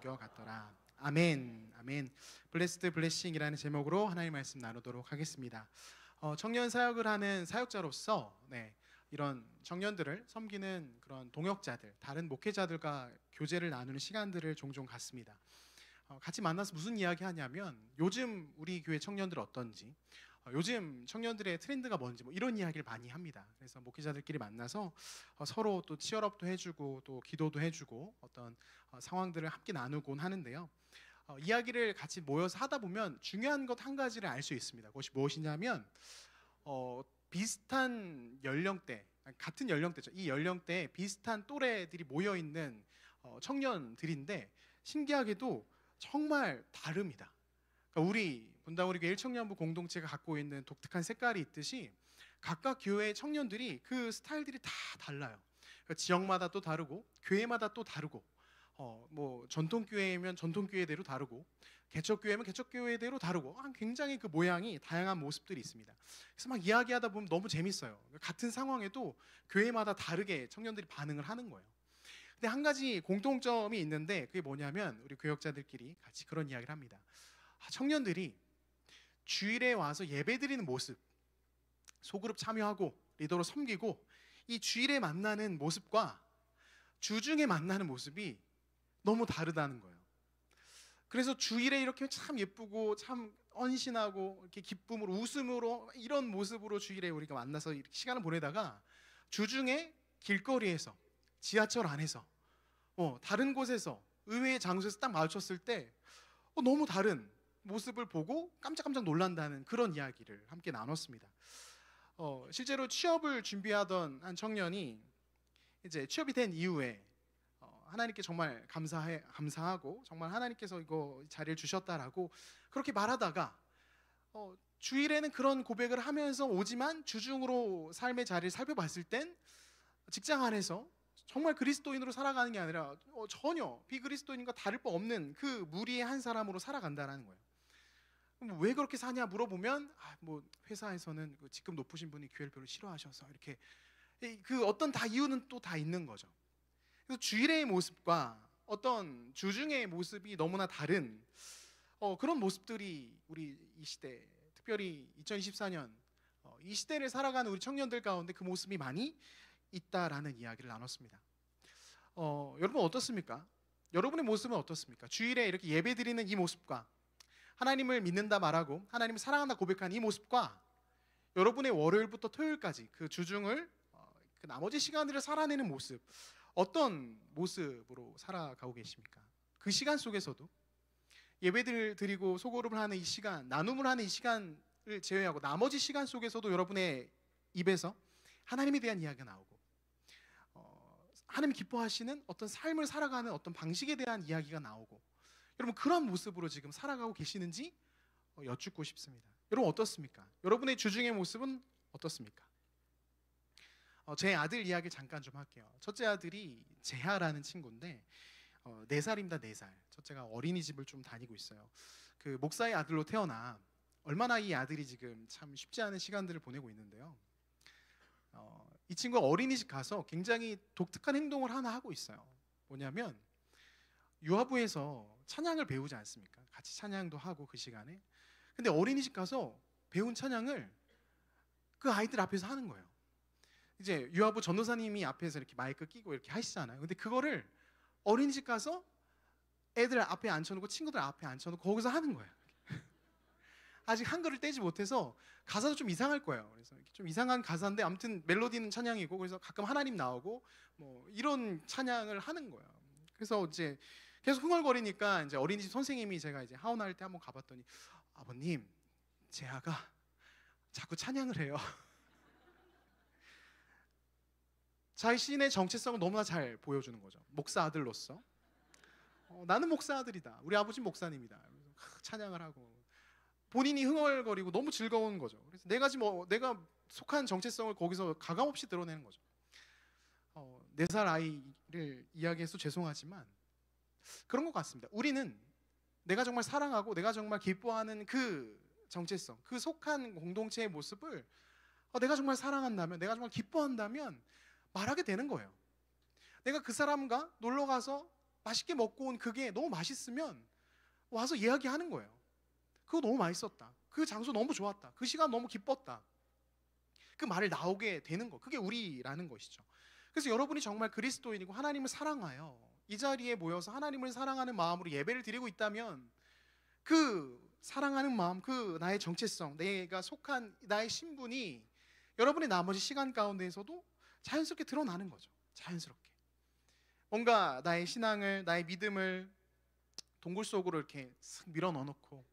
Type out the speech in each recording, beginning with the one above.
옮겨갔더라. 아멘, 아멘. 블레스드 블레싱이라는 제목으로 하나님의 말씀 나누도록 하겠습니다. 청년 사역을 하는 사역자로서 이런 청년들을 섬기는 그런 동역자들, 다른 목회자들과 교제를 나누는 시간들을 종종 갖습니다. 같이 만나서 무슨 이야기 하냐면 요즘 우리 교회 청년들 어떤지, 요즘 청년들의 트렌드가 뭔지 이런 이야기를 많이 합니다. 그래서 목회자들끼리 만나서 서로 또 치열업도 해주고 또 기도도 해주고 어떤 상황들을 함께 나누곤 하는데요. 이야기를 같이 모여서 하다 보면 중요한 것 한 가지를 알 수 있습니다. 그것이 무엇이냐면 비슷한 연령대, 같은 연령대죠. 이 연령대에 비슷한 또래들이 모여있는 청년들인데 신기하게도 정말 다릅니다. 그러니까 우리 분당우리교회 1청년부 공동체가 갖고 있는 독특한 색깔이 있듯이 각각 교회의 청년들이 그 스타일들이 다 달라요. 그러니까 지역마다 또 다르고 교회마다 또 다르고 전통교회면 전통교회대로 다르고 개척교회면 개척교회대로 다르고 굉장히 그 모양이 다양한 모습들이 있습니다. 그래서 막 이야기하다 보면 너무 재밌어요. 같은 상황에도 교회마다 다르게 청년들이 반응을 하는 거예요. 근데 한 가지 공통점이 있는데 그게 뭐냐면 우리 교역자들끼리 같이 그런 이야기를 합니다. 청년들이 주일에 와서 예배드리는 모습, 소그룹 참여하고 리더로 섬기고 이 주일에 만나는 모습과 주중에 만나는 모습이 너무 다르다는 거예요. 그래서 주일에 이렇게 참 예쁘고 참 헌신하고 이렇게 기쁨으로 웃음으로 이런 모습으로 주일에 우리가 만나서 이렇게 시간을 보내다가 주중에 길거리에서 지하철 안에서 다른 곳에서 의외의 장소에서 딱 마주쳤을 때 너무 다른 모습을 보고 깜짝깜짝 놀란다는 그런 이야기를 함께 나눴습니다. 실제로 취업을 준비하던 한 청년이 이제 취업이 된 이후에 하나님께 정말 감사하고 정말 하나님께서 이거 자리를 주셨다라고 그렇게 말하다가 주일에는 그런 고백을 하면서 오지만 주중으로 삶의 자리를 살펴봤을 땐 직장 안에서 정말 그리스도인으로 살아가는 게 아니라 전혀 비그리스도인과 다를 바 없는 그 무리의 한 사람으로 살아간다는 거예요. 왜 그렇게 사냐 물어보면 회사에서는 직급 높으신 분이 교회를 별로 싫어하셔서 이렇게 그 어떤 다 이유는 또 다 있는 거죠. 그래서 주일의 모습과 어떤 주중의 모습이 너무나 다른 그런 모습들이 우리 이 시대, 특별히 2024년 이 시대를 살아가는 우리 청년들 가운데 그 모습이 많이 있다라는 이야기를 나눴습니다. 여러분 어떻습니까? 여러분의 모습은 어떻습니까? 주일에 이렇게 예배드리는 이 모습과 하나님을 믿는다 말하고 하나님을 사랑한다 고백하는 이 모습과 여러분의 월요일부터 토요일까지 그 주중을 그 나머지 시간들을 살아내는 모습, 어떤 모습으로 살아가고 계십니까? 그 시간 속에서도 예배를 드리고 소그룹을 하는 이 시간, 나눔을 하는 이 시간을 제외하고 나머지 시간 속에서도 여러분의 입에서 하나님에 대한 이야기가 나오고 하나님 기뻐하시는 어떤 삶을 살아가는 어떤 방식에 대한 이야기가 나오고 여러분 그런 모습으로 지금 살아가고 계시는지 여쭙고 싶습니다. 여러분 어떻습니까? 여러분의 주중의 모습은 어떻습니까? 제 아들 이야기 잠깐 좀 할게요. 첫째 아들이 재하라는 친구인데 4살입니다. 4살. 첫째가 어린이집을 좀 다니고 있어요. 그 목사의 아들로 태어나 얼마나 이 아들이 지금 참 쉽지 않은 시간들을 보내고 있는데요. 이 친구가 어린이집 가서 굉장히 독특한 행동을 하나 하고 있어요. 뭐냐면 유아부에서 찬양을 배우지 않습니까? 같이 찬양도 하고 그 시간에. 근데 어린이집 가서 배운 찬양을 그 아이들 앞에서 하는 거예요. 이제 유아부 전도사님이 앞에서 이렇게 마이크 끼고 이렇게 하시잖아요. 근데 그거를 어린이집 가서 애들 앞에 앉혀놓고 친구들 앞에 앉혀놓고 거기서 하는 거예요. 아직 한글을 떼지 못해서 가사도 좀 이상할 거예요. 그래서 좀 이상한 가사인데 아무튼 멜로디는 찬양이고 그래서 가끔 하나님 나오고 이런 찬양을 하는 거예요. 그래서 이제 계속 흥얼거리니까 이제 어린이집 선생님이 제가 이제 하원할 때 한번 가봤더니 아버님, 재하가 자꾸 찬양을 해요. 자신의 정체성을 너무나 잘 보여주는 거죠. 목사 아들로서 나는 목사 아들이다. 우리 아버지 목사님이다. 찬양을 하고 본인이 흥얼거리고 너무 즐거운 거죠. 그래서 내가 속한 정체성을 거기서 가감없이 드러내는 거죠. 4살 아이를 이야기해서 죄송하지만 그런 것 같습니다. 우리는 내가 정말 사랑하고 내가 정말 기뻐하는 그 정체성, 그 속한 공동체의 모습을 내가 정말 사랑한다면, 내가 정말 기뻐한다면 말하게 되는 거예요. 내가 그 사람과 놀러 가서 맛있게 먹고 온 그게 너무 맛있으면 와서 이야기하는 거예요. 그거 너무 맛있었다. 그 장소 너무 좋았다. 그 시간 너무 기뻤다. 그 말을 나오게 되는 거. 그게 우리라는 것이죠. 그래서 여러분이 정말 그리스도인이고 하나님을 사랑하여 이 자리에 모여서 하나님을 사랑하는 마음으로 예배를 드리고 있다면 그 사랑하는 마음, 그 나의 정체성, 내가 속한 나의 신분이 여러분의 나머지 시간 가운데에서도 자연스럽게 드러나는 거죠. 자연스럽게. 뭔가 나의 신앙을, 나의 믿음을 동굴 속으로 이렇게 쓱 밀어 넣어놓고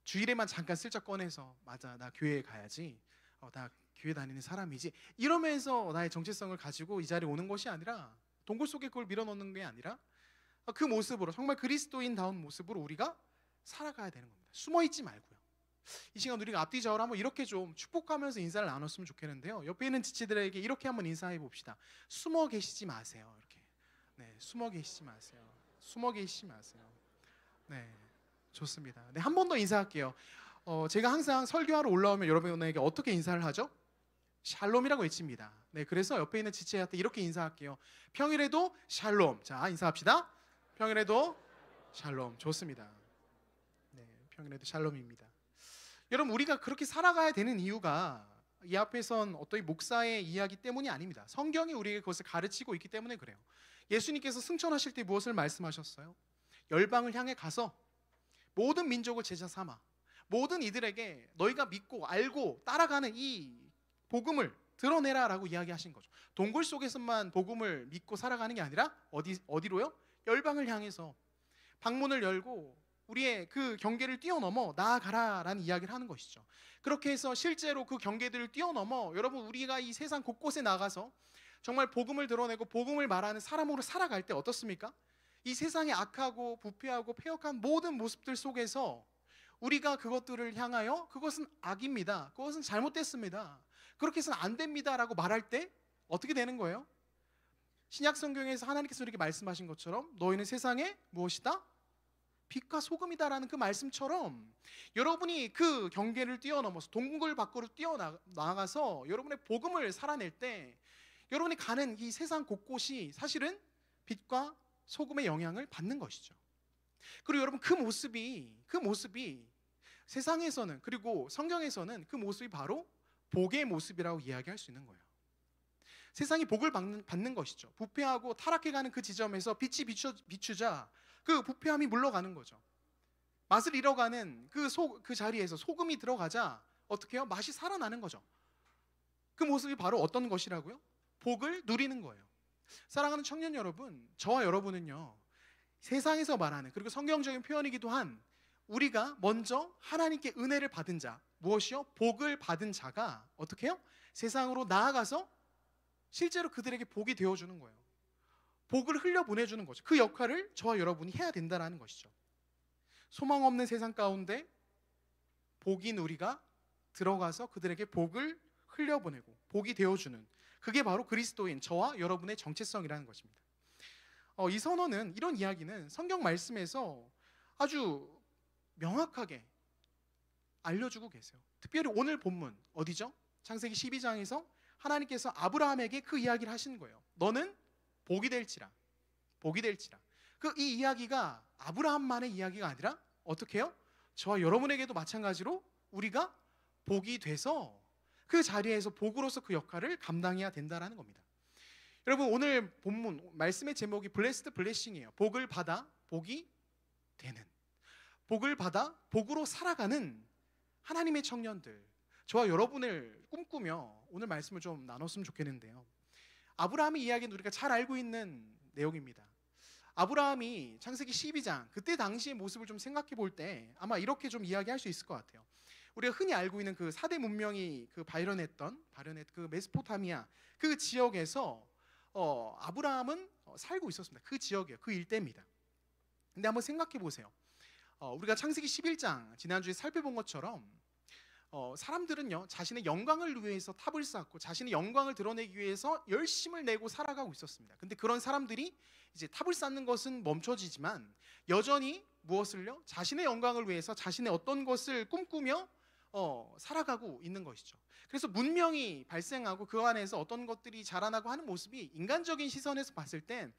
주일에만 잠깐 슬쩍 꺼내서 맞아, 나 교회에 가야지, 나 교회 다니는 사람이지, 이러면서 나의 정체성을 가지고 이 자리에 오는 것이 아니라, 동굴 속에 그걸 밀어 넣는 게 아니라 그 모습으로, 정말 그리스도인다운 모습으로 우리가 살아가야 되는 겁니다. 숨어있지 말고요. 이 시간 우리가 앞뒤 좌우로 한번 이렇게 좀 축복하면서 인사를 나눴으면 좋겠는데요. 옆에 있는 지체들에게 이렇게 한번 인사해 봅시다. 숨어 계시지 마세요. 이렇게. 네, 숨어 계시지 마세요. 숨어 계시지 마세요. 네, 좋습니다. 네, 한 번 더 인사할게요. 제가 항상 설교하러 올라오면 여러분에게 어떻게 인사를 하죠? 샬롬이라고 외칩니다. 네, 그래서 옆에 있는 지체한테 이렇게 인사할게요. 평일에도 샬롬. 자, 인사합시다. 평일에도 샬롬. 좋습니다. 네, 평일에도 샬롬입니다. 여러분, 우리가 그렇게 살아가야 되는 이유가 이 앞에선 어떤 목사의 이야기 때문이 아닙니다. 성경이 우리에게 그것을 가르치고 있기 때문에 그래요. 예수님께서 승천하실 때 무엇을 말씀하셨어요? 열방을 향해 가서 모든 민족을 제자 삼아 모든 이들에게 너희가 믿고 알고 따라가는 이 복음을 드러내라 라고 이야기하신 거죠. 동굴 속에서만 복음을 믿고 살아가는 게 아니라 어디로요? 열방을 향해서 방문을 열고 우리의 그 경계를 뛰어넘어 나아가라라는 이야기를 하는 것이죠. 그렇게 해서 실제로 그 경계들을 뛰어넘어 여러분, 우리가 이 세상 곳곳에 나가서 정말 복음을 드러내고 복음을 말하는 사람으로 살아갈 때 어떻습니까? 이 세상의 악하고 부패하고 패역한 모든 모습들 속에서 우리가 그것들을 향하여 그것은 악입니다, 그것은 잘못됐습니다, 그렇게 해서는 안 됩니다 라고 말할 때 어떻게 되는 거예요? 신약 성경에서 하나님께서 이렇게 말씀하신 것처럼 너희는 세상에 무엇이다? 빛과 소금이다라는 그 말씀처럼 여러분이 그 경계를 뛰어넘어서 동굴 밖으로 뛰어나가서 여러분의 복음을 살아낼 때 여러분이 가는 이 세상 곳곳이 사실은 빛과 소금의 영향을 받는 것이죠. 그리고 여러분, 그 모습이 세상에서는, 그리고 성경에서는 그 모습이 바로 복의 모습이라고 이야기할 수 있는 거예요. 세상이 복을 받는 것이죠. 부패하고 타락해가는 그 지점에서 빛이 비추자 그 부패함이 물러가는 거죠. 맛을 잃어가는 그 자리에서 소금이 들어가자 어떻게 해요? 맛이 살아나는 거죠. 그 모습이 바로 어떤 것이라고요? 복을 누리는 거예요. 사랑하는 청년 여러분, 저와 여러분은요, 세상에서 말하는, 그리고 성경적인 표현이기도 한, 우리가 먼저 하나님께 은혜를 받은 자, 무엇이요? 복을 받은 자가 어떻게 해요? 세상으로 나아가서 실제로 그들에게 복이 되어주는 거예요. 복을 흘려보내주는 거죠. 그 역할을 저와 여러분이 해야 된다는 것이죠. 소망 없는 세상 가운데 복인 우리가 들어가서 그들에게 복을 흘려보내고 복이 되어주는, 그게 바로 그리스도인 저와 여러분의 정체성이라는 것입니다. 이 선언은, 이런 이야기는 성경 말씀에서 아주 명확하게 알려주고 계세요. 특별히 오늘 본문 어디죠? 창세기 12장에서 하나님께서 아브라함에게 그 이야기를 하신 거예요. 너는 복이 될지라, 복이 될지라. 이 이야기가 아브라함만의 이야기가 아니라 어떻게 해요? 저와 여러분에게도 마찬가지로 우리가 복이 돼서 그 자리에서 복으로서 그 역할을 감당해야 된다는 겁니다. 여러분, 오늘 본문 말씀의 제목이 블레스드 블레싱이에요. 복을 받아 복이 되는, 복을 받아 복으로 살아가는 하나님의 청년들, 저와 여러분을 꿈꾸며 오늘 말씀을 좀 나눴으면 좋겠는데요. 아브라함의 이야기는 우리가 잘 알고 있는 내용입니다. 아브라함이 창세기 12장 그때 당시의 모습을 좀 생각해 볼 때 아마 이렇게 좀 이야기할 수 있을 것 같아요. 우리가 흔히 알고 있는 그 4대 문명이 발현했던 그 메소포타미아 그 지역에서 아브라함은 살고 있었습니다. 그 지역이에요. 그 일대입니다. 근데 한번 생각해 보세요. 우리가 창세기 11장 지난주에 살펴본 것처럼 사람들은요, 자신의 영광을 위해서 탑을 쌓고 자신의 영광을 드러내기 위해서 열심을 내고 살아가고 있었습니다. 근데 그런 사람들이 이제 탑을 쌓는 것은 멈춰지지만 여전히 무엇을요? 자신의 영광을 위해서 자신의 어떤 것을 꿈꾸며 살아가고 있는 것이죠. 그래서 문명이 발생하고 그 안에서 어떤 것들이 자라나고 하는 모습이 인간적인 시선에서 봤을 땐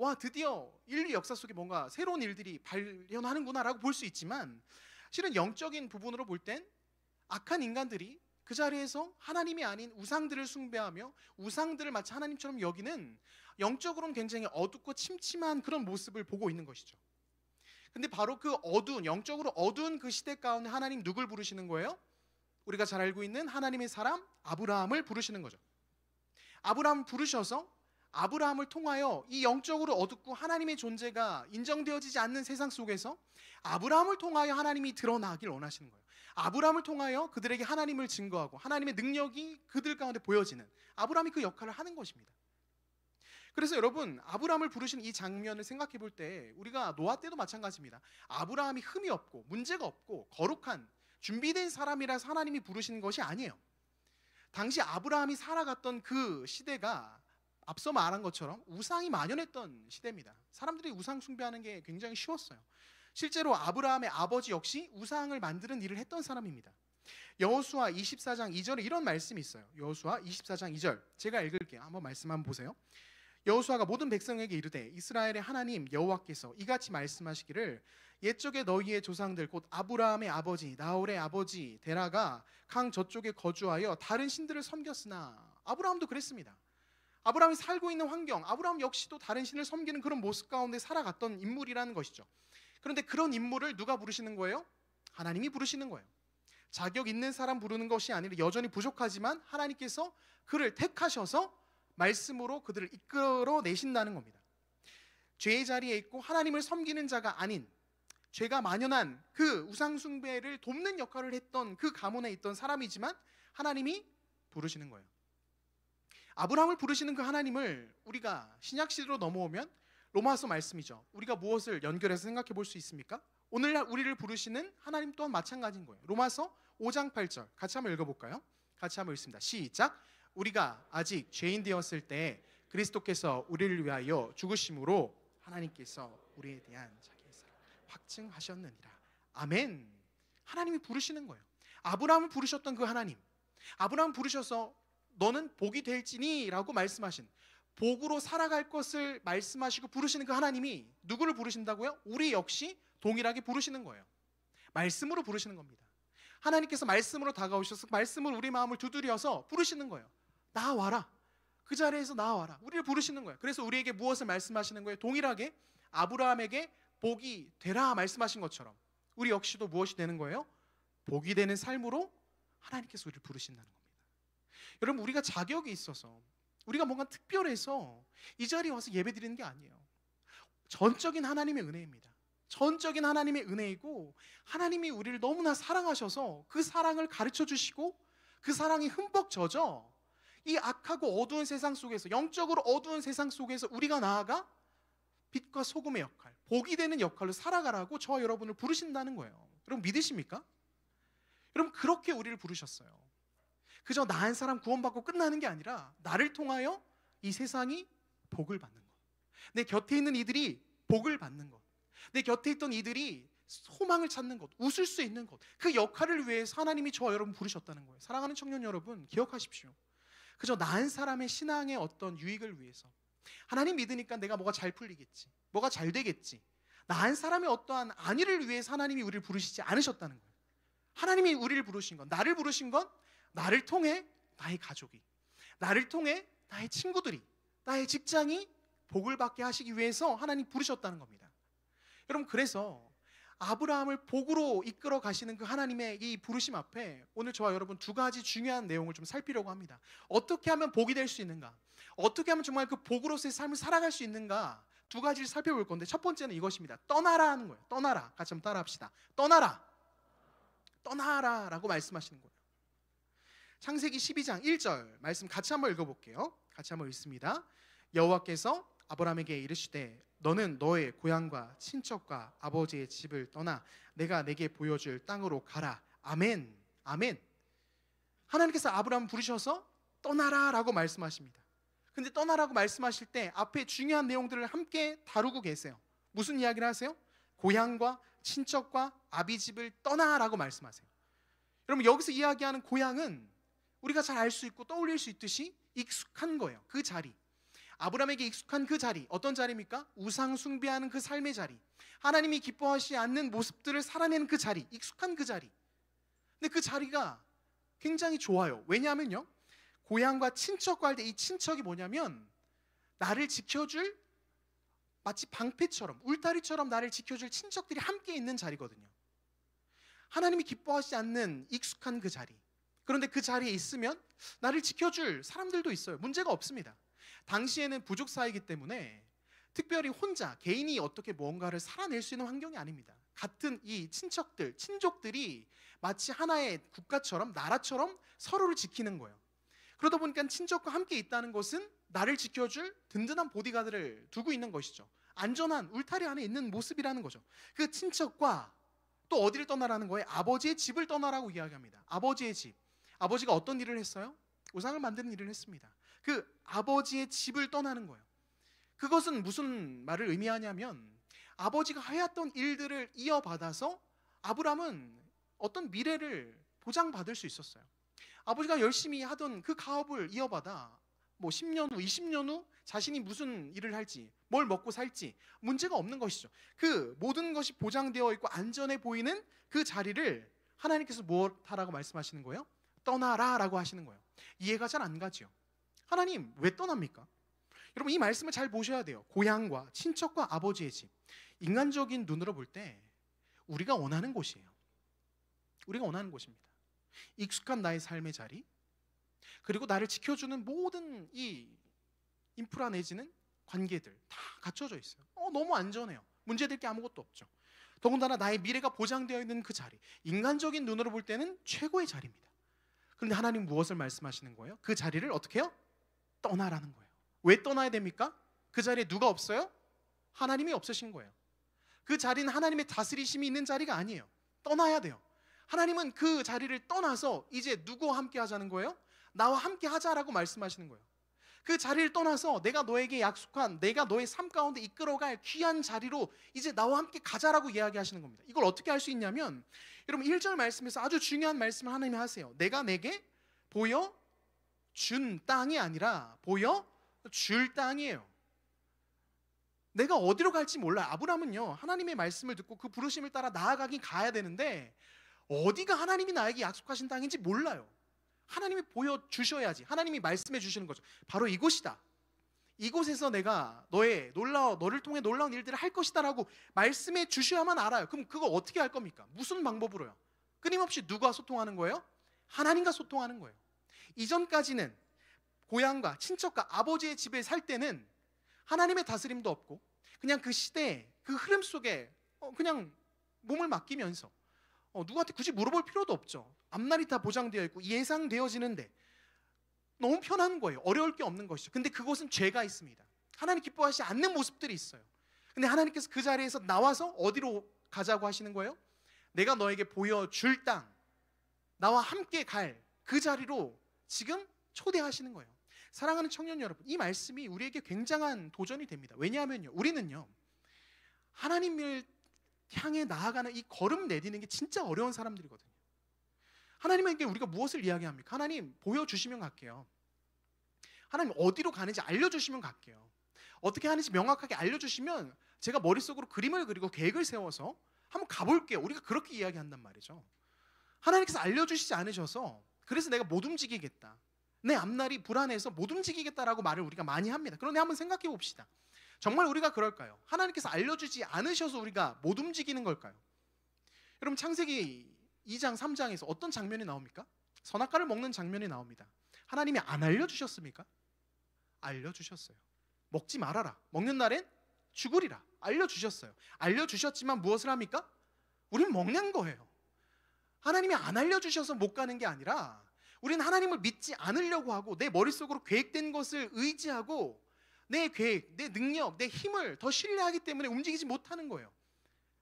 와, 드디어 인류 역사 속에 뭔가 새로운 일들이 발현하는구나라고 볼 수 있지만, 실은 영적인 부분으로 볼 땐 악한 인간들이 그 자리에서 하나님이 아닌 우상들을 숭배하며 우상들을 마치 하나님처럼 여기는, 영적으로는 굉장히 어둡고 침침한 그런 모습을 보고 있는 것이죠. 근데 바로 그 어두운, 영적으로 어두운 그 시대 가운데 하나님 누굴 부르시는 거예요? 우리가 잘 알고 있는 하나님의 사람 아브라함을 부르시는 거죠. 아브라함을 부르셔서 아브라함을 통하여 이 영적으로 어둡고 하나님의 존재가 인정되어지지 않는 세상 속에서 아브라함을 통하여 하나님이 드러나길 원하시는 거예요. 아브라함을 통하여 그들에게 하나님을 증거하고 하나님의 능력이 그들 가운데 보여지는, 아브라함이 그 역할을 하는 것입니다. 그래서 여러분, 아브라함을 부르신 이 장면을 생각해 볼 때 우리가 노아 때도 마찬가지입니다. 아브라함이 흠이 없고 문제가 없고 거룩한 준비된 사람이라서 하나님이 부르시는 것이 아니에요. 당시 아브라함이 살아갔던 그 시대가 앞서 말한 것처럼 우상이 만연했던 시대입니다. 사람들이 우상 숭배하는 게 굉장히 쉬웠어요. 실제로 아브라함의 아버지 역시 우상을 만드는 일을 했던 사람입니다. 여호수아 24장 2절에 이런 말씀이 있어요. 여호수아 24장 2절, 제가 읽을게요. 한번 말씀 한번 보세요. 여호수아가 모든 백성에게 이르되 이스라엘의 하나님 여호와께서 이같이 말씀하시기를 옛적에 너희의 조상들 곧 아브라함의 아버지 나홀의 아버지 데라가 강 저쪽에 거주하여 다른 신들을 섬겼으나, 아브라함도 그랬습니다. 아브라함이 살고 있는 환경, 아브라함 역시도 다른 신을 섬기는 그런 모습 가운데 살아갔던 인물이라는 것이죠. 그런데 그런 인물을 누가 부르시는 거예요? 하나님이 부르시는 거예요. 자격 있는 사람 부르는 것이 아니라 여전히 부족하지만 하나님께서 그를 택하셔서 말씀으로 그들을 이끌어 내신다는 겁니다. 죄의 자리에 있고 하나님을 섬기는 자가 아닌, 죄가 만연한 그 우상 숭배를 돕는 역할을 했던 그 가문에 있던 사람이지만 하나님이 부르시는 거예요. 아브라함을 부르시는 그 하나님을 우리가 신약 시대로 넘어오면 로마서 말씀이죠. 우리가 무엇을 연결해서 생각해 볼 수 있습니까? 오늘날 우리를 부르시는 하나님 또한 마찬가지인 거예요. 로마서 5장 8절 같이 한번 읽어볼까요? 같이 한번 읽습니다. 시작. 우리가 아직 죄인 되었을 때 그리스도께서 우리를 위하여 죽으심으로 하나님께서 우리에 대한 자기의 사랑을 확증하셨느니라. 아멘. 하나님이 부르시는 거예요. 아브라함을 부르셨던 그 하나님, 아브라함 부르셔서 너는 복이 될지니 라고 말씀하신, 복으로 살아갈 것을 말씀하시고 부르시는 그 하나님이 누구를 부르신다고요? 우리 역시 동일하게 부르시는 거예요. 말씀으로 부르시는 겁니다. 하나님께서 말씀으로 다가오셔서 말씀으로 우리 마음을 두드려서 부르시는 거예요. 나와라. 그 자리에서 나와라. 우리를 부르시는 거예요. 그래서 우리에게 무엇을 말씀하시는 거예요? 동일하게 아브라함에게 복이 되라 말씀하신 것처럼 우리 역시도 무엇이 되는 거예요? 복이 되는 삶으로 하나님께서 우리를 부르신다는 겁니다. 여러분, 우리가 자격이 있어서 우리가 뭔가 특별해서 이 자리에 와서 예배 드리는 게 아니에요. 전적인 하나님의 은혜입니다. 전적인 하나님의 은혜이고, 하나님이 우리를 너무나 사랑하셔서 그 사랑을 가르쳐 주시고 그 사랑이 흠뻑 젖어 이 악하고 어두운 세상 속에서, 영적으로 어두운 세상 속에서 우리가 나아가 빛과 소금의 역할, 복이 되는 역할로 살아가라고 저와 여러분을 부르신다는 거예요. 여러분 믿으십니까? 여러분, 그렇게 우리를 부르셨어요. 그저 나 한 사람 구원받고 끝나는 게 아니라 나를 통하여 이 세상이 복을 받는 것, 내 곁에 있는 이들이 복을 받는 것, 내 곁에 있던 이들이 소망을 찾는 것, 웃을 수 있는 것, 그 역할을 위해서 하나님이 저와 여러분 부르셨다는 거예요. 사랑하는 청년 여러분, 기억하십시오. 그저 나 한 사람의 신앙의 어떤 유익을 위해서, 하나님 믿으니까 내가 뭐가 잘 풀리겠지, 뭐가 잘 되겠지, 나 한 사람의 어떠한 안위를 위해서 하나님이 우리를 부르시지 않으셨다는 거예요. 하나님이 우리를 부르신 건, 나를 부르신 건 나를 통해 나의 가족이, 나를 통해 나의 친구들이, 나의 직장이 복을 받게 하시기 위해서 하나님 부르셨다는 겁니다. 여러분, 그래서 아브라함을 복으로 이끌어 가시는 그 하나님의 이 부르심 앞에 오늘 저와 여러분 두 가지 중요한 내용을 좀 살피려고 합니다. 어떻게 하면 복이 될 수 있는가, 어떻게 하면 정말 그 복으로서의 삶을 살아갈 수 있는가, 두 가지를 살펴볼 건데, 첫 번째는 이것입니다. 떠나라 하는 거예요. 떠나라. 같이 한번 따라 합시다. 떠나라. 떠나라 라고 말씀하시는 거예요. 창세기 12장 1절 말씀 같이 한번 읽어볼게요. 같이 한번 읽습니다. 여호와께서 아브라함에게 이르시되 너는 너의 고향과 친척과 아버지의 집을 떠나 내가 내게 보여줄 땅으로 가라. 아멘. 아멘. 하나님께서 아브라함을 부르셔서 떠나라 라고 말씀하십니다. 근데 떠나라고 말씀하실 때 앞에 중요한 내용들을 함께 다루고 계세요. 무슨 이야기를 하세요? 고향과 친척과 아비 집을 떠나라고 말씀하세요. 여러분, 여기서 이야기하는 고향은 우리가 잘 알 수 있고 떠올릴 수 있듯이 익숙한 거예요. 그 자리, 아브라함에게 익숙한 그 자리, 어떤 자리입니까? 우상 숭배하는 그 삶의 자리, 하나님이 기뻐하시지 않는 모습들을 살아내는 그 자리, 익숙한 그 자리. 근데 그 자리가 굉장히 좋아요. 왜냐하면요, 고향과 친척과 할 때 이 친척이 뭐냐면 나를 지켜줄, 마치 방패처럼, 울타리처럼 나를 지켜줄 친척들이 함께 있는 자리거든요. 하나님이 기뻐하시지 않는 익숙한 그 자리. 그런데 그 자리에 있으면 나를 지켜줄 사람들도 있어요. 문제가 없습니다. 당시에는 부족 사회이기 때문에 특별히 혼자 개인이 어떻게 무언가를 살아낼 수 있는 환경이 아닙니다. 같은 이 친척들, 친족들이 마치 하나의 국가처럼, 나라처럼 서로를 지키는 거예요. 그러다 보니까 친척과 함께 있다는 것은 나를 지켜줄 든든한 보디가드를 두고 있는 것이죠. 안전한 울타리 안에 있는 모습이라는 거죠. 그 친척과 또 어디를 떠나라는 거예요? 아버지의 집을 떠나라고 이야기합니다. 아버지의 집. 아버지가 어떤 일을 했어요? 우상을 만드는 일을 했습니다. 그 아버지의 집을 떠나는 거예요. 그것은 무슨 말을 의미하냐면 아버지가 해왔던 일들을 이어받아서 아브람은 어떤 미래를 보장받을 수 있었어요. 아버지가 열심히 하던 그 가업을 이어받아 10년 후, 20년 후 자신이 무슨 일을 할지, 뭘 먹고 살지 문제가 없는 것이죠. 그 모든 것이 보장되어 있고 안전해 보이는 그 자리를 하나님께서 무엇하라고 말씀하시는 거예요? 떠나라 라고 하시는 거예요. 이해가 잘 안 가죠. 하나님 왜 떠납니까? 여러분 이 말씀을 잘 보셔야 돼요. 고향과 친척과 아버지의 집, 인간적인 눈으로 볼 때 우리가 원하는 곳이에요. 우리가 원하는 곳입니다. 익숙한 나의 삶의 자리, 그리고 나를 지켜주는 모든 이 인프라 내지는 관계들 다 갖춰져 있어요. 너무 안전해요. 문제될 게 아무것도 없죠. 더군다나 나의 미래가 보장되어 있는 그 자리, 인간적인 눈으로 볼 때는 최고의 자리입니다. 그런데 하나님 무엇을 말씀하시는 거예요? 그 자리를 어떻게 해요? 떠나라는 거예요. 왜 떠나야 됩니까? 그 자리에 누가 없어요? 하나님이 없으신 거예요. 그 자리는 하나님의 다스리심이 있는 자리가 아니에요. 떠나야 돼요. 하나님은 그 자리를 떠나서 이제 누구와 함께 하자는 거예요? 나와 함께 하자라고 말씀하시는 거예요. 그 자리를 떠나서 내가 너에게 약속한, 내가 너의 삶 가운데 이끌어갈 귀한 자리로 이제 나와 함께 가자라고 이야기하시는 겁니다. 이걸 어떻게 할 수 있냐면 여러분 1절 말씀에서 아주 중요한 말씀을 하나님이 하세요. 내가 내게 보여준 땅이 아니라 보여줄 땅이에요. 내가 어디로 갈지 몰라요. 아브라함은요, 하나님의 말씀을 듣고 그 부르심을 따라 나아가긴 가야 되는데 어디가 하나님이 나에게 약속하신 땅인지 몰라요. 하나님이 보여주셔야지. 하나님이 말씀해 주시는 거죠. 바로 이곳이다. 이곳에서 내가 너를 통해 놀라운 일들을 할 것이다 라고 말씀해 주셔야만 알아요. 그럼 그거 어떻게 할 겁니까? 무슨 방법으로요? 끊임없이 누가 소통하는 거예요? 하나님과 소통하는 거예요. 이전까지는 고향과 친척과 아버지의 집에 살 때는 하나님의 다스림도 없고 그냥 그 시대 그 흐름 속에 그냥 몸을 맡기면서 누구한테 굳이 물어볼 필요도 없죠. 앞날이 다 보장되어 있고 예상되어지는데 너무 편한 거예요. 어려울 게 없는 것이죠. 근데 그곳은 죄가 있습니다. 하나님 기뻐하시지 않는 모습들이 있어요. 근데 하나님께서 그 자리에서 나와서 어디로 가자고 하시는 거예요? 내가 너에게 보여줄 땅, 나와 함께 갈 그 자리로 지금 초대하시는 거예요. 사랑하는 청년 여러분, 이 말씀이 우리에게 굉장한 도전이 됩니다. 왜냐하면요, 우리는요 하나님을 향해 나아가는 이 걸음 내디는 게 진짜 어려운 사람들이거든요. 하나님에게 우리가 무엇을 이야기합니까? 하나님 보여주시면 갈게요. 하나님 어디로 가는지 알려주시면 갈게요. 어떻게 하는지 명확하게 알려주시면 제가 머릿속으로 그림을 그리고 계획을 세워서 한번 가볼게요. 우리가 그렇게 이야기한단 말이죠. 하나님께서 알려주시지 않으셔서 그래서 내가 못 움직이겠다, 내 앞날이 불안해서 못 움직이겠다라고 말을 우리가 많이 합니다. 그런데 한번 생각해 봅시다. 정말 우리가 그럴까요? 하나님께서 알려주지 않으셔서 우리가 못 움직이는 걸까요? 여러분 창세기 2장 3장에서 어떤 장면이 나옵니까? 선악과를 먹는 장면이 나옵니다. 하나님이 안 알려주셨습니까? 알려주셨어요. 먹지 말아라, 먹는 날엔 죽으리라 알려주셨어요. 알려주셨지만 무엇을 합니까? 우린 먹는 거예요. 하나님이 안 알려주셔서 못 가는 게 아니라 우리는 하나님을 믿지 않으려고 하고 내 머릿속으로 계획된 것을 의지하고 내 계획, 내 능력, 내 힘을 더 신뢰하기 때문에 움직이지 못하는 거예요.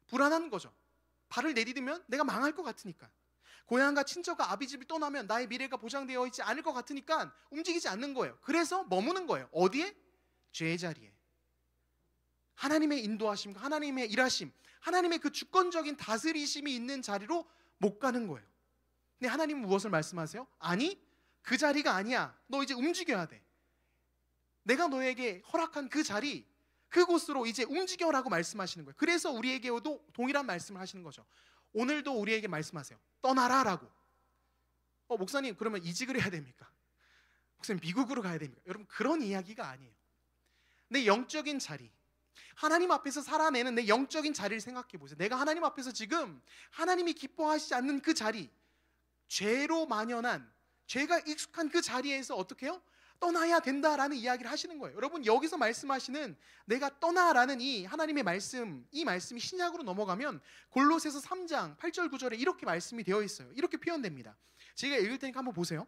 불안한 거죠. 발을 내디디면 내가 망할 것 같으니까, 고향과 친척과 아비집을 떠나면 나의 미래가 보장되어 있지 않을 것 같으니까 움직이지 않는 거예요. 그래서 머무는 거예요. 어디에? 죄의 자리에. 하나님의 인도하심과 하나님의 일하심, 하나님의 그 주권적인 다스리심이 있는 자리로 못 가는 거예요. 근데 하나님은 무엇을 말씀하세요? 아니, 그 자리가 아니야. 너 이제 움직여야 돼. 내가 너에게 허락한 그 자리, 그곳으로 이제 움직여라고 말씀하시는 거예요. 그래서 우리에게도 동일한 말씀을 하시는 거죠. 오늘도 우리에게 말씀하세요. 떠나라라고. 목사님 그러면 이직을 해야 됩니까? 목사님 미국으로 가야 됩니까? 여러분 그런 이야기가 아니에요. 내 영적인 자리, 하나님 앞에서 살아내는 내 영적인 자리를 생각해 보세요. 내가 하나님 앞에서 지금 하나님이 기뻐하시지 않는 그 자리, 죄로 만연한, 죄가 익숙한 그 자리에서 어떻게 해요? 떠나야 된다라는 이야기를 하시는 거예요. 여러분 여기서 말씀하시는 내가 떠나라는 이 하나님의 말씀, 이 말씀이 신약으로 넘어가면 골로새서 3장 8절 9절에 이렇게 말씀이 되어 있어요. 이렇게 표현됩니다. 제가 읽을 테니까 한번 보세요.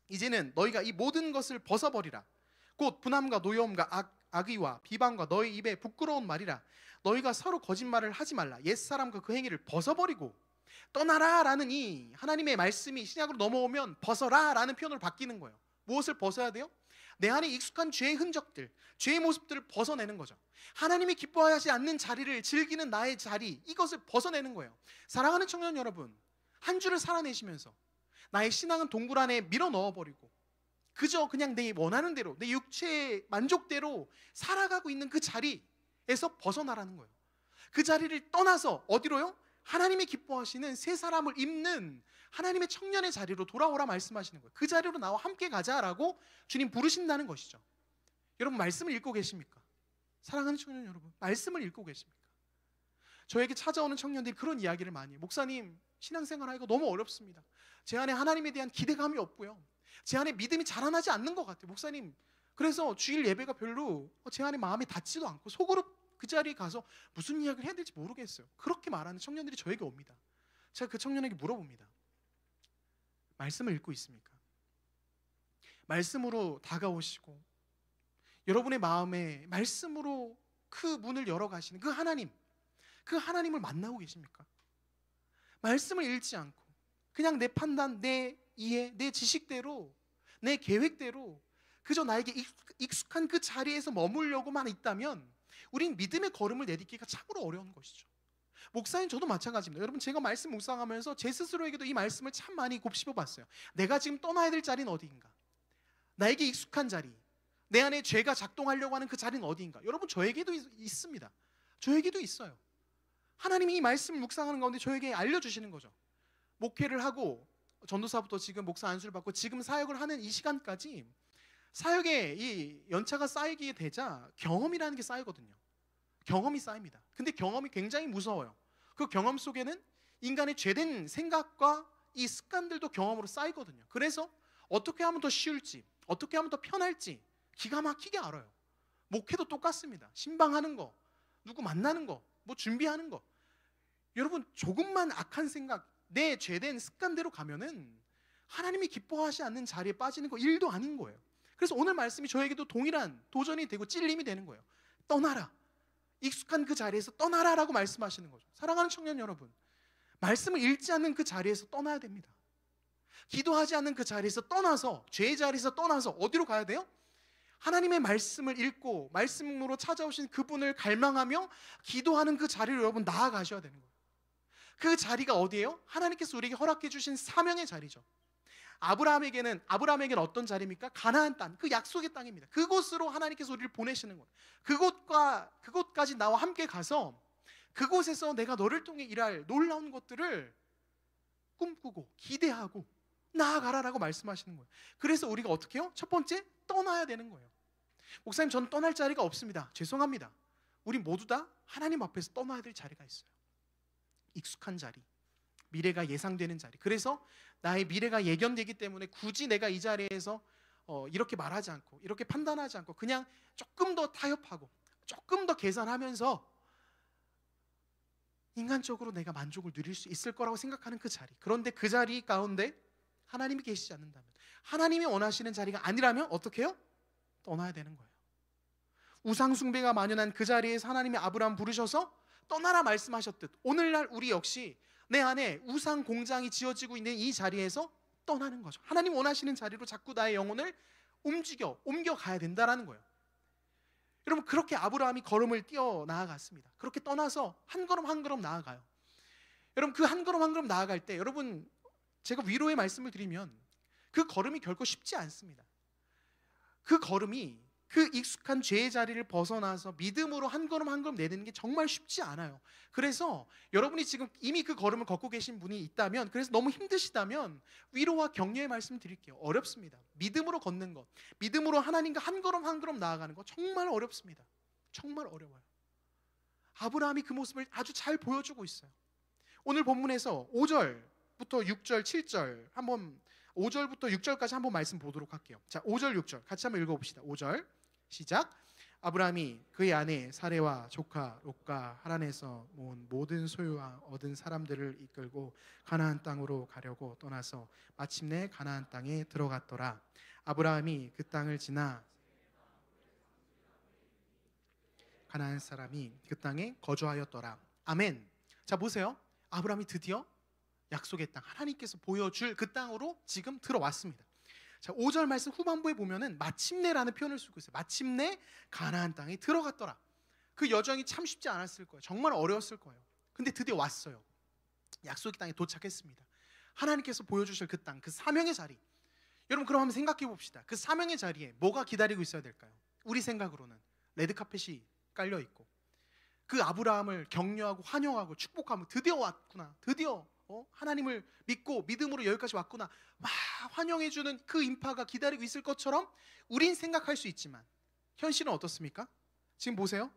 이제는 너희가 이 모든 것을 벗어버리라. 곧 분함과 노여움과 악의와 비방과 너희 입에 부끄러운 말이라. 너희가 서로 거짓말을 하지 말라. 옛사람과 그 행위를 벗어버리고 떠나라라는 이 하나님의 말씀이 신약으로 넘어오면 벗어라라는 표현으로 바뀌는 거예요. 무엇을 벗어야 돼요? 내 안에 익숙한 죄의 흔적들, 죄의 모습들을 벗어내는 거죠. 하나님이 기뻐하지 않는 자리를 즐기는 나의 자리, 이것을 벗어내는 거예요. 사랑하는 청년 여러분, 한 주를 살아내시면서 나의 신앙은 동굴 안에 밀어 넣어버리고 그저 그냥 내 원하는 대로, 내 육체의 만족대로 살아가고 있는 그 자리에서 벗어나라는 거예요. 그 자리를 떠나서 어디로요? 하나님이 기뻐하시는 새 사람을 입는 하나님의 청년의 자리로 돌아오라 말씀하시는 거예요. 그 자리로 나와 함께 가자라고 주님 부르신다는 것이죠. 여러분 말씀을 읽고 계십니까? 사랑하는 청년 여러분, 말씀을 읽고 계십니까? 저에게 찾아오는 청년들이 그런 이야기를 많이 해요. 목사님, 신앙생활 하기가 너무 어렵습니다. 제 안에 하나님에 대한 기대감이 없고요, 제 안에 믿음이 자라나지 않는 것 같아요. 목사님, 그래서 주일 예배가 별로 제 안에 마음이 닿지도 않고 속으로 그 자리에 가서 무슨 이야기를 해야 될지 모르겠어요. 그렇게 말하는 청년들이 저에게 옵니다. 제가 그 청년에게 물어봅니다. 말씀을 읽고 있습니까? 말씀으로 다가오시고 여러분의 마음에 말씀으로 그 문을 열어가시는 그 하나님, 그 하나님을 만나고 계십니까? 말씀을 읽지 않고 그냥 내 판단, 내 이해, 내 지식대로, 내 계획대로 그저 나에게 익숙한 그 자리에서 머물려고만 있다면 우린 믿음의 걸음을 내딛기가 참으로 어려운 것이죠. 목사님 저도 마찬가지입니다. 여러분 제가 말씀 묵상하면서 제 스스로에게도 이 말씀을 참 많이 곱씹어 봤어요. 내가 지금 떠나야 될 자리는 어디인가? 나에게 익숙한 자리, 내 안에 죄가 작동하려고 하는 그 자리는 어디인가? 여러분 저에게도 있습니다. 저에게도 있어요. 하나님이 이 말씀을 묵상하는 가운데 저에게 알려주시는 거죠. 목회를 하고 전도사부터 지금 목사 안수를 받고 지금 사역을 하는 이 시간까지 사역에 이 연차가 쌓이게 되자 경험이라는 게 쌓이거든요. 경험이 쌓입니다. 근데 경험이 굉장히 무서워요. 그 경험 속에는 인간의 죄된 생각과 이 습관들도 경험으로 쌓이거든요. 그래서 어떻게 하면 더 쉬울지, 어떻게 하면 더 편할지 기가 막히게 알아요. 목회도 똑같습니다. 신방하는 거, 누구 만나는 거, 뭐 준비하는 거. 여러분 조금만 악한 생각, 내 죄된 습관대로 가면은 하나님이 기뻐하지 않는 자리에 빠지는 거 1도 아닌 거예요. 그래서 오늘 말씀이 저에게도 동일한 도전이 되고 찔림이 되는 거예요. 떠나라. 익숙한 그 자리에서 떠나라라고 말씀하시는 거죠. 사랑하는 청년 여러분, 말씀을 읽지 않는 그 자리에서 떠나야 됩니다. 기도하지 않는 그 자리에서 떠나서, 죄의 자리에서 떠나서 어디로 가야 돼요? 하나님의 말씀을 읽고 말씀으로 찾아오신 그분을 갈망하며 기도하는 그 자리로 여러분 나아가셔야 되는 거예요. 그 자리가 어디예요? 하나님께서 우리에게 허락해 주신 사명의 자리죠. 아브라함에게는 어떤 자리입니까? 가나안 땅, 그 약속의 땅입니다. 그곳으로 하나님께서 우리를 보내시는 거예요. 그곳까지 나와 함께 가서 그곳에서 내가 너를 통해 일할 놀라운 것들을 꿈꾸고 기대하고 나아가라라고 말씀하시는 거예요. 그래서 우리가 어떻게 해요? 첫 번째, 떠나야 되는 거예요. 목사님 저는 떠날 자리가 없습니다. 죄송합니다. 우리 모두 다 하나님 앞에서 떠나야 될 자리가 있어요. 익숙한 자리, 미래가 예상되는 자리. 그래서 나의 미래가 예견되기 때문에 굳이 내가 이 자리에서 이렇게 말하지 않고 이렇게 판단하지 않고 그냥 조금 더 타협하고 조금 더 계산하면서 인간적으로 내가 만족을 누릴 수 있을 거라고 생각하는 그 자리. 그런데 그 자리 가운데 하나님이 계시지 않는다면, 하나님이 원하시는 자리가 아니라면 어떻게 해요? 떠나야 되는 거예요. 우상 숭배가 만연한 그 자리에서 하나님이 아브라함 부르셔서 떠나라 말씀하셨듯 오늘날 우리 역시 내 안에 우상 공장이 지어지고 있는 이 자리에서 떠나는 거죠. 하나님 원하시는 자리로 자꾸 나의 영혼을 옮겨가야 된다라는 거예요. 여러분 그렇게 아브라함이 걸음을 뛰어 나아갔습니다. 그렇게 떠나서 한 걸음 한 걸음 나아가요. 여러분 그 한 걸음 한 걸음 나아갈 때 여러분 제가 위로의 말씀을 드리면 그 걸음이 결코 쉽지 않습니다. 그 걸음이 그 익숙한 죄의 자리를 벗어나서 믿음으로 한 걸음 한 걸음 내딛는 게 정말 쉽지 않아요. 그래서 여러분이 지금 이미 그 걸음을 걷고 계신 분이 있다면, 그래서 너무 힘드시다면 위로와 격려의 말씀 드릴게요. 어렵습니다. 믿음으로 걷는 것, 믿음으로 하나님과 한 걸음 한 걸음 나아가는 것 정말 어렵습니다. 정말 어려워요. 아브라함이 그 모습을 아주 잘 보여주고 있어요. 오늘 본문에서 5절부터 6절, 7절 한번, 5절부터 6절까지 한번 말씀 보도록 할게요. 자, 5절, 6절 같이 한번 읽어봅시다. 5절 시작. 아브라함이 그의 아내 사레와 조카 롯과 하란에서 모은 모든 소유와 얻은 사람들을 이끌고 가나안 땅으로 가려고 떠나서 마침내 가나안 땅에 들어갔더라. 아브라함이 그 땅을 지나 가나안 사람이 그 땅에 거주하였더라. 아멘. 자, 보세요. 아브라함이 드디어 약속의 땅, 하나님께서 보여줄 그 땅으로 지금 들어왔습니다. 자, 5절 말씀 후반부에 보면은 마침내라는 표현을 쓰고 있어요. 마침내 가나안 땅에 들어갔더라. 그 여정이 참 쉽지 않았을 거예요. 정말 어려웠을 거예요. 근데 드디어 왔어요. 약속의 땅에 도착했습니다. 하나님께서 보여주실 그 땅, 그 사명의 자리. 여러분, 그럼 한번 생각해 봅시다. 그 사명의 자리에 뭐가 기다리고 있어야 될까요? 우리 생각으로는 레드카펫이 깔려 있고, 그 아브라함을 격려하고 환영하고 축복하고, 드디어 왔구나, 드디어 하나님을 믿고 믿음으로 여기까지 왔구나, 막 환영해주는 그 인파가 기다리고 있을 것처럼 우린 생각할 수 있지만 현실은 어떻습니까? 지금 보세요.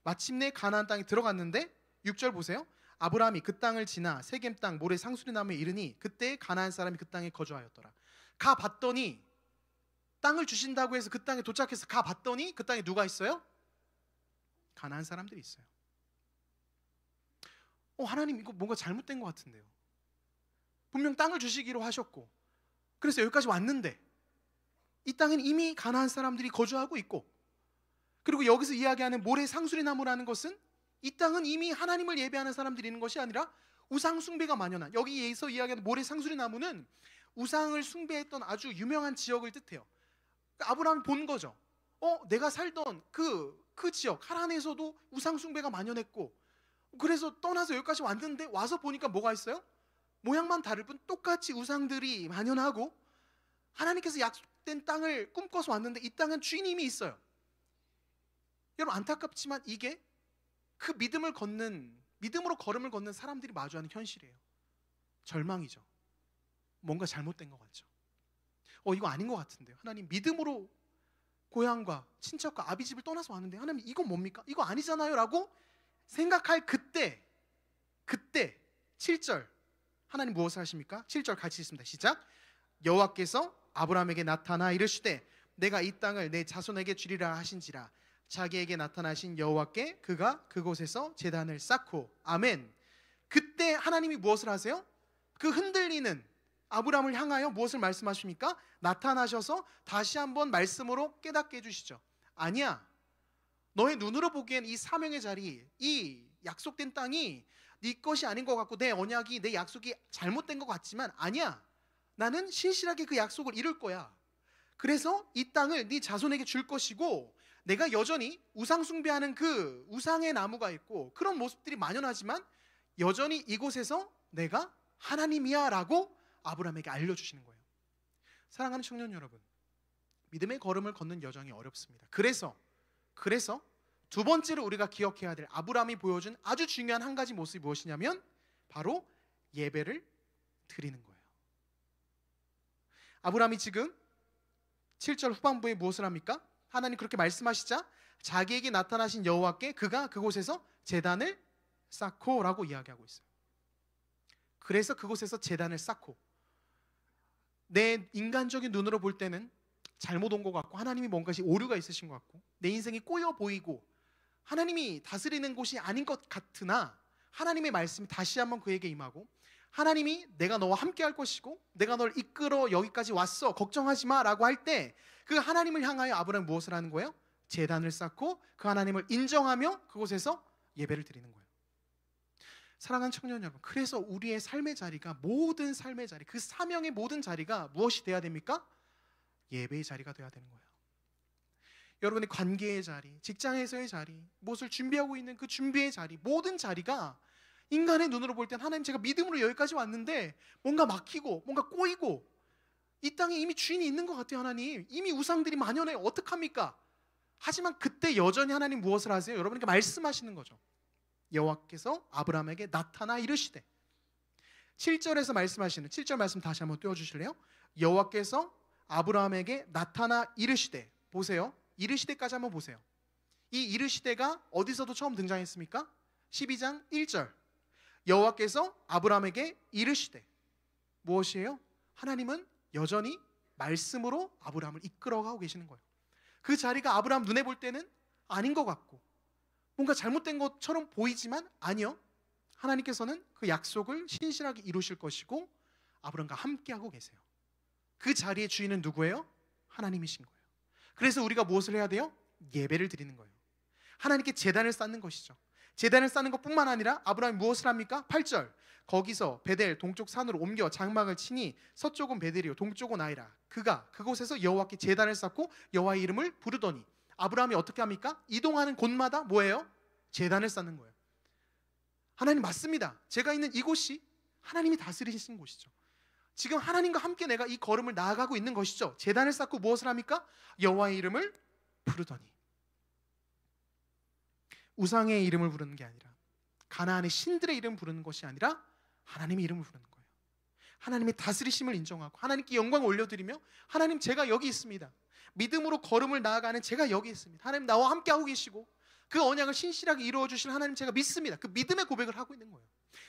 마침내 가나안 땅에 들어갔는데 6절 보세요. 아브라함이 그 땅을 지나 세겜 땅 모래 상수리 나무에 이르니 그때 가나안 사람이 그 땅에 거주하였더라. 가봤더니, 땅을 주신다고 해서 그 땅에 도착해서 가봤더니 그 땅에 누가 있어요? 가나안 사람들이 있어요. 하나님, 이거 뭔가 잘못된 것 같은데요. 분명 땅을 주시기로 하셨고, 그래서 여기까지 왔는데 이 땅에는 이미 가나안 사람들이 거주하고 있고, 그리고 여기서 이야기하는 모래 상수리 나무라는 것은 이 땅은 이미 하나님을 예배하는 사람들이 있는 것이 아니라 우상 숭배가 만연한, 여기에서 이야기하는 모래 상수리 나무는 우상을 숭배했던 아주 유명한 지역을 뜻해요. 아브라함이 본 거죠. 내가 살던 그 지역 하란에서도 우상 숭배가 만연했고, 그래서 떠나서 여기까지 왔는데 와서 보니까 뭐가 있어요? 모양만 다를 뿐 똑같이 우상들이 만연하고, 하나님께서 약속된 땅을 꿈꿔서 왔는데 이 땅은 주인이 이미 있어요. 여러분, 안타깝지만 이게 그 믿음으로 걸음을 걷는 사람들이 마주하는 현실이에요. 절망이죠. 뭔가 잘못된 것 같죠. 이거 아닌 것 같은데요. 하나님, 믿음으로 고향과 친척과 아비 집을 떠나서 왔는데 하나님, 이건 뭡니까? 이거 아니잖아요 라고 생각할 그때 7절 하나님 무엇을 하십니까? 7절 같이 읽습니다. 시작. 여호와께서 아브라함에게 나타나 이르시되 내가 이 땅을 내 자손에게 주리라 하신지라. 자기에게 나타나신 여호와께 그가 그곳에서 제단을 쌓고. 아멘. 그때 하나님이 무엇을 하세요? 그 흔들리는 아브라함을 향하여 무엇을 말씀하십니까? 나타나셔서 다시 한번 말씀으로 깨닫게 해주시죠. 아니야, 너의 눈으로 보기엔 이 사명의 자리, 이 약속된 땅이 네 것이 아닌 것 같고, 내 언약이, 내 약속이 잘못된 것 같지만 아니야, 나는 신실하게 그 약속을 이룰 거야. 그래서 이 땅을 네 자손에게 줄 것이고, 내가 여전히 우상 숭배하는 그 우상의 나무가 있고 그런 모습들이 만연하지만 여전히 이곳에서 내가 하나님이야 라고 아브라함에게 알려주시는 거예요. 사랑하는 청년 여러분, 믿음의 걸음을 걷는 여정이 어렵습니다. 그래서 두 번째로 우리가 기억해야 될 아브라함이 보여준 아주 중요한 한 가지 모습이 무엇이냐면 바로 예배를 드리는 거예요. 아브라함이 지금 7절 후반부에 무엇을 합니까? 하나님 그렇게 말씀하시자 자기에게 나타나신 여호와께 그가 그곳에서 제단을 쌓고 라고 이야기하고 있어요. 그래서 그곳에서 제단을 쌓고, 내 인간적인 눈으로 볼 때는 잘못 온 것 같고 하나님이 뭔가 오류가 있으신 것 같고 내 인생이 꼬여 보이고 하나님이 다스리는 곳이 아닌 것 같으나 하나님의 말씀이 다시 한번 그에게 임하고, 하나님이 내가 너와 함께 할 것이고 내가 널 이끌어 여기까지 왔어, 걱정하지 마 라고 할 때 그 하나님을 향하여 아브라함이 무엇을 하는 거예요? 제단을 쌓고 그 하나님을 인정하며 그곳에서 예배를 드리는 거예요. 사랑하는 청년 여러분, 그래서 우리의 삶의 자리가, 모든 삶의 자리, 그 사명의 모든 자리가 무엇이 돼야 됩니까? 예배의 자리가 돼야 되는 거예요. 여러분의 관계의 자리, 직장에서의 자리, 무엇을 준비하고 있는 그 준비의 자리, 모든 자리가 인간의 눈으로 볼 땐 하나님, 제가 믿음으로 여기까지 왔는데 뭔가 막히고 뭔가 꼬이고 이 땅에 이미 주인이 있는 것 같아요. 하나님, 이미 우상들이 만연해요. 어떡합니까? 하지만 그때 여전히 하나님 무엇을 하세요? 여러분에게 말씀하시는 거죠. 여호와께서 아브라함에게 나타나 이르시되, 7절에서 말씀하시는 7절 말씀 다시 한번 띄워주실래요? 여호와께서 아브라함에게 나타나 이르시되, 보세요. 이르시되까지 한번 보세요. 이 이르시되가 어디서도 처음 등장했습니까? 12장 1절 여호와께서 아브라함에게 이르시되, 무엇이에요? 하나님은 여전히 말씀으로 아브라함을 이끌어가고 계시는 거예요. 그 자리가 아브라함 눈에 볼 때는 아닌 것 같고 뭔가 잘못된 것처럼 보이지만 아니요, 하나님께서는 그 약속을 신실하게 이루실 것이고 아브라함과 함께하고 계세요. 그 자리의 주인은 누구예요? 하나님이신 거예요. 그래서 우리가 무엇을 해야 돼요? 예배를 드리는 거예요. 하나님께 제단을 쌓는 것이죠. 제단을 쌓는 것뿐만 아니라 아브라함이 무엇을 합니까? 8절 거기서 베델 동쪽 산으로 옮겨 장막을 치니 서쪽은 베델이요 동쪽은 아이라. 그가 그곳에서 여호와께 제단을 쌓고 여호와의 이름을 부르더니, 아브라함이 어떻게 합니까? 이동하는 곳마다 뭐예요? 제단을 쌓는 거예요. 하나님 맞습니다. 제가 있는 이곳이 하나님이 다스리신 곳이죠. 지금 하나님과 함께 내가 이 걸음을 나아가고 있는 것이죠. 제단을 쌓고 무엇을 합니까? 여호와의 이름을 부르더니. 우상의 이름을 부르는 게 아니라, 가나안의 신들의 이름 부르는 것이 아니라 하나님의 이름을 부르는 거예요. 하나님의 다스리심을 인정하고 하나님께 영광을 올려드리며, 하나님 제가 여기 있습니다. 믿음으로 걸음을 나아가는 제가 여기 있습니다. 하나님 나와 함께하고 계시고 그 언약을 신실하게 이루어 주실 하나님 제가 믿습니다. 그 믿음의 고백을 하고 있는 거예요.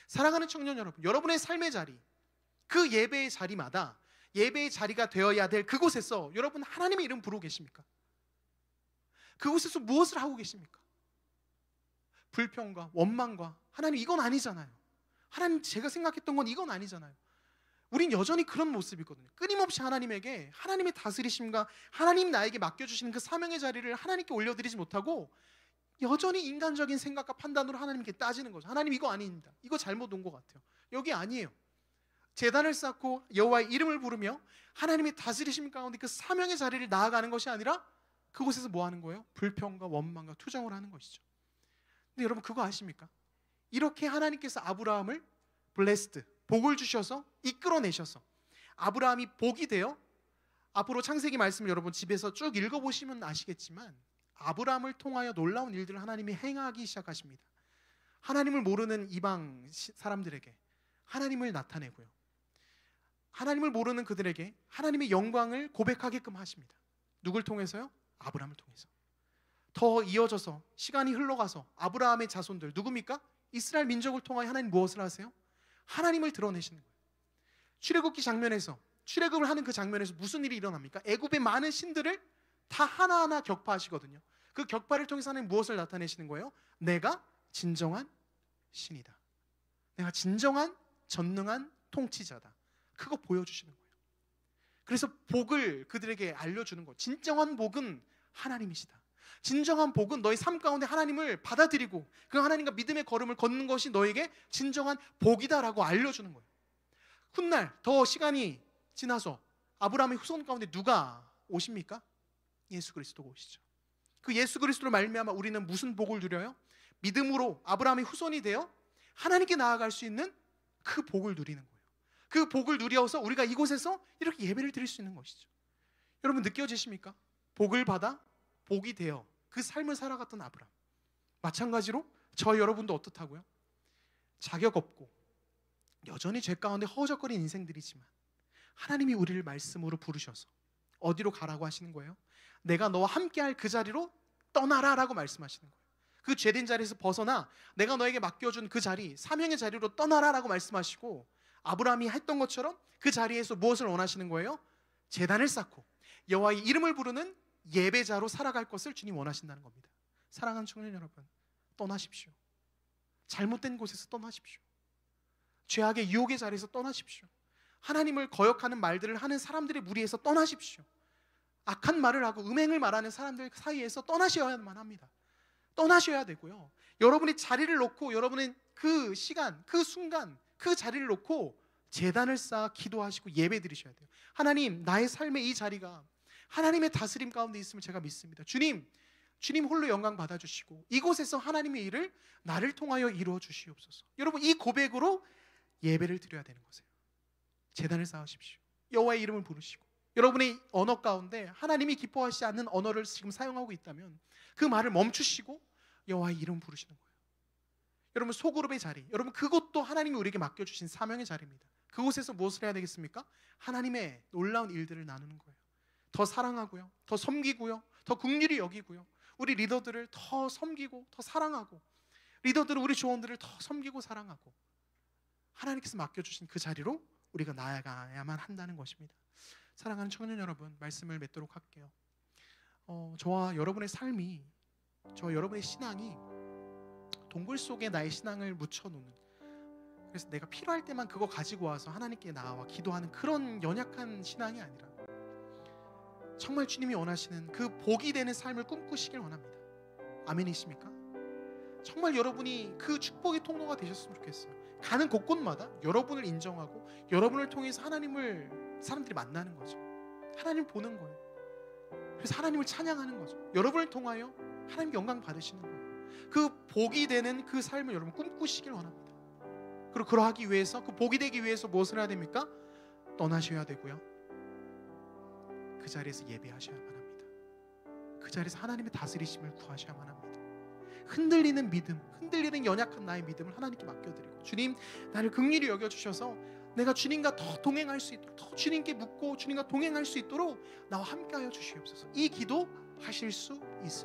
사랑하는 청년 여러분, 여러분의 삶의 자리, 그 예배의 자리마다 예배의 자리가 되어야 될 그곳에서 여러분 하나님의 이름 부르고 계십니까? 그곳에서 무엇을 하고 계십니까? 불평과 원망과, 하나님 이건 아니잖아요. 하나님 제가 생각했던 건 이건 아니잖아요. 우린 여전히 그런 모습이거든요. 끊임없이 하나님에게 하나님의 다스리심과 하나님 나에게 맡겨주시는 그 사명의 자리를 하나님께 올려드리지 못하고 여전히 인간적인 생각과 판단으로 하나님께 따지는 거죠. 하나님 이거 아닙니다. 이거 잘못 온 것 같아요. 여기 아니에요. 제단을 쌓고 여호와의 이름을 부르며 하나님의 다스리심 가운데 그 사명의 자리를 나아가는 것이 아니라 그곳에서 뭐 하는 거예요? 불평과 원망과 투정을 하는 것이죠. 근데 여러분 그거 아십니까? 이렇게 하나님께서 아브라함을 블레스드, 복을 주셔서 이끌어내셔서 아브라함이 복이 되어, 앞으로 창세기 말씀을 여러분 집에서 쭉 읽어보시면 아시겠지만 아브라함을 통하여 놀라운 일들을 하나님이 행하기 시작하십니다. 하나님을 모르는 이방 사람들에게 하나님을 나타내고요, 하나님을 모르는 그들에게 하나님의 영광을 고백하게끔 하십니다. 누굴 통해서요? 아브라함을 통해서. 더 이어져서 시간이 흘러가서 아브라함의 자손들 누굽니까? 이스라엘 민족을 통하여 하나님 무엇을 하세요? 하나님을 드러내시는 거예요. 출애굽기 장면에서, 출애굽을 하는 그 장면에서 무슨 일이 일어납니까? 애굽의 많은 신들을 다 하나하나 격파하시거든요. 그 격파를 통해서 하나님 무엇을 나타내시는 거예요? 내가 진정한 신이다. 내가 진정한 전능한 통치자다. 그거 보여주시는 거예요. 그래서 복을 그들에게 알려주는 거예요. 진정한 복은 하나님이시다. 진정한 복은 너의 삶 가운데 하나님을 받아들이고 그 하나님과 믿음의 걸음을 걷는 것이 너에게 진정한 복이다라고 알려주는 거예요. 훗날 더 시간이 지나서 아브라함의 후손 가운데 누가 오십니까? 예수 그리스도가 오시죠. 그 예수 그리스도로 말미암아 우리는 무슨 복을 누려요? 믿음으로 아브라함의 후손이 되어 하나님께 나아갈 수 있는 그 복을 누리는 거예요. 그 복을 누려서 우리가 이곳에서 이렇게 예배를 드릴 수 있는 것이죠. 여러분 느껴지십니까? 복을 받아 복이 되어 그 삶을 살아갔던 아브라함, 마찬가지로 저 여러분도 어떻다고요? 자격 없고 여전히 죄 가운데 허우적거리는 인생들이지만 하나님이 우리를 말씀으로 부르셔서 어디로 가라고 하시는 거예요? 내가 너와 함께할 그 자리로 떠나라 라고 말씀하시는 거예요. 그 죄된 자리에서 벗어나 내가 너에게 맡겨준 그 자리, 사명의 자리로 떠나라 라고 말씀하시고, 아브라함이 했던 것처럼 그 자리에서 무엇을 원하시는 거예요? 제단을 쌓고 여호와의 이름을 부르는 예배자로 살아갈 것을 주님 원하신다는 겁니다. 사랑하는 청년 여러분, 떠나십시오. 잘못된 곳에서 떠나십시오. 죄악의 유혹의 자리에서 떠나십시오. 하나님을 거역하는 말들을 하는 사람들의 무리에서 떠나십시오. 악한 말을 하고 음행을 말하는 사람들 사이에서 떠나셔야만 합니다. 떠나셔야 되고요, 여러분이 자리를 놓고 여러분은 그 시간, 그 순간, 그 자리를 놓고 제단을 쌓아 기도하시고 예배 드리셔야 돼요. 하나님, 나의 삶의 이 자리가 하나님의 다스림 가운데 있음을 제가 믿습니다. 주님 홀로 영광 받아주시고 이곳에서 하나님의 일을 나를 통하여 이루어 주시옵소서. 여러분 이 고백으로 예배를 드려야 되는 거세요. 제단을 쌓으십시오. 여호와의 이름을 부르시고 여러분의 언어 가운데 하나님이 기뻐하시지 않는 언어를 지금 사용하고 있다면 그 말을 멈추시고 여호와의 이름 부르시는 거예요. 여러분 소그룹의 자리, 여러분 그것도 하나님이 우리에게 맡겨주신 사명의 자리입니다. 그곳에서 무엇을 해야 되겠습니까? 하나님의 놀라운 일들을 나누는 거예요. 더 사랑하고요, 더 섬기고요, 더 긍휼히 여기고요, 우리 리더들을 더 섬기고 더 사랑하고, 리더들은 우리 조원들을 더 섬기고 사랑하고, 하나님께서 맡겨주신 그 자리로 우리가 나아가야만 한다는 것입니다. 사랑하는 청년 여러분, 말씀을 맺도록 할게요. 저와 여러분의 삶이, 저와 여러분의 신앙이 동굴 속에 나의 신앙을 묻혀놓는, 그래서 내가 필요할 때만 그거 가지고 와서 하나님께 나와 기도하는 그런 연약한 신앙이 아니라 정말 주님이 원하시는 그 복이 되는 삶을 꿈꾸시길 원합니다. 아멘이십니까? 정말 여러분이 그 축복의 통로가 되셨으면 좋겠어요. 가는 곳곳마다 여러분을 인정하고 여러분을 통해서 하나님을 사람들이 만나는 거죠. 하나님 보는 거예요. 그래서 하나님을 찬양하는 거죠. 여러분을 통하여 하나님 영광 받으시는 거예요. 그 복이 되는 그 삶을 여러분 꿈꾸시길 원합니다. 그리고 그러하기 위해서, 그 복이 되기 위해서 무엇을 해야 됩니까? 떠나셔야 되고요, 그 자리에서 예배하셔야만 합니다. 그 자리에서 하나님의 다스리심을 구하셔야만 합니다. 흔들리는 믿음, 흔들리는 연약한 나의 믿음을 하나님께 맡겨드리고, 주님 나를 긍휼히 여겨주셔서 내가 주님과 더 동행할 수 있도록, 더 주님께 묻고 주님과 동행할 수 있도록 나와 함께하여 주시옵소서. 이 기도 하실 수 있습니다.